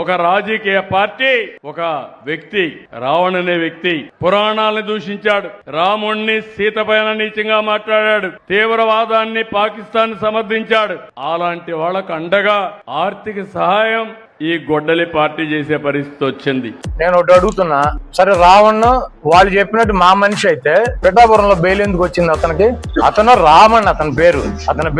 ఒక రాజకీయ పార్టీ, ఒక వ్యక్తి, రావణ్ అనే వ్యక్తి పురాణాలను దూషించాడు, రాముణ్ణి సీత పైన నీచంగా మాట్లాడాడు, తీవ్రవాదాన్ని పాకిస్తాన్ సమర్థించాడు. అలాంటి వాళ్ళకు అండగా ఆర్థిక సహాయం ఈ గొడ్డలి పార్టీ చేసే పరిస్థితి వచ్చింది. నేను ఒకటి అడుగుతున్నా, సరే రావణ్ వాళ్ళు చెప్పినట్టు మా మనిషి అయితే పిఠాపురంలో బెయిల్ ఎందుకు వచ్చింది అతనికి? అతను రామన్, అతని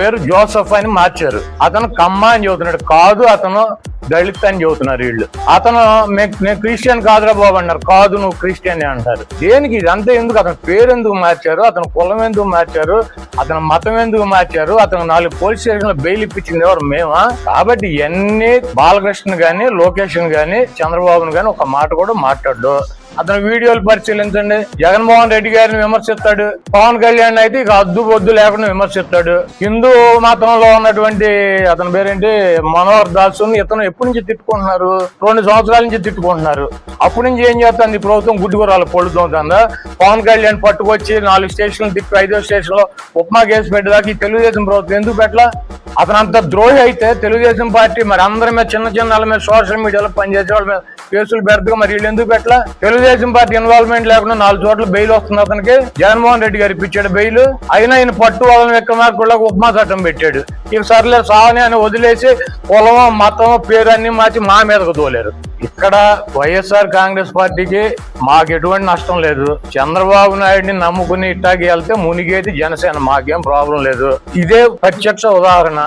పేరు జోసఫ్ అని మార్చారు. అతను కమ్మ అని చెబుతున్నాడు, కాదు అతను దళిత్ అని చెబుతున్నారు వీళ్ళు. అతను నేను క్రిస్టియన్ కాదురా బాబు అన్నారు, కాదు నువ్వు క్రిస్టియన్ అంటారు. దేనికి ఇదంతా ఎందుకు? అతని పేరు ఎందుకు మార్చారు? అతని కులం ఎందుకు మార్చారు? అతని మతం ఎందుకు మార్చారు? అతను 4 పోలీస్ స్టేషన్లో బెయిల్ ఇప్పించింది ఎవరు? మేమా? కాబట్టి ఇవన్నీ బాలకృష్ణ గాని, లోకేష్ గాని, చంద్రబాబును గాని ఒక మాట కూడా మాట్లాడు. అతని వీడియోలు పరిశీలించండి. జగన్మోహన్ రెడ్డి గారిని విమర్శిస్తాడు, పవన్ కళ్యాణ్ అయితే ఇక అద్దు బొద్దు లేకుండా విమర్శిస్తాడు. హిందూ మతంలో ఉన్నటువంటి అతని పేరేంటి మనోహర్ దాస్, ఇతను ఎప్పటి నుంచి తిట్టుకుంటున్నారు? 2 సంవత్సరాల నుంచి తిట్టుకుంటున్నారు. అప్పటి నుంచి ఏం చేస్తుంది ఈ ప్రభుత్వం? గుడ్డుగురాలు పొడుతుందా? పవన్ కళ్యాణ్ పట్టుకొచ్చి 4 స్టేషన్లు తిప్పి 5వ స్టేషన్ లో ఉప్మా కేసు పెట్టేదాకా ఈ తెలుగుదేశం ప్రభుత్వం ఎందుకు పెట్టలా? అతను అంత ద్రోహి అయితే తెలుగుదేశం పార్టీ మరి అందరి మీద, చిన్న వాళ్ళ మీద, సోషల్ మీడియాలో పనిచేసే వాళ్ళ మీద కేసులు పెడతాగా మరి వీళ్ళు ఎందుకు పెట్టలా? తెలుగుదేశం పార్టీ ఇన్వాల్వ్మెంట్ లేకుండా 4 చోట్ల బెయిల్ వస్తుంది అతనికి. జగన్మోహన్ రెడ్డి గారు ఇప్పించాడు బెయిల్. అయినా ఆయన పట్టు వాళ్ళని విక్రమార్కులకు ఉపమా చట్టం పెట్టాడు. ఇక సర్లే సావని అని వదిలేసి కులం, మతం, పేరు అన్ని మార్చి మా మీదకు తోలేరు. ఇక్కడ వైఎస్ఆర్ కాంగ్రెస్ పార్టీకి మాకు ఎటువంటి నష్టం లేదు. చంద్రబాబు నాయుడిని నమ్ముకుని ఇట్టాకి వెళ్తే మునిగేది జనసేన, మాకేం ప్రాబ్లం లేదు. ఇదే ప్రత్యక్ష ఉదాహరణ.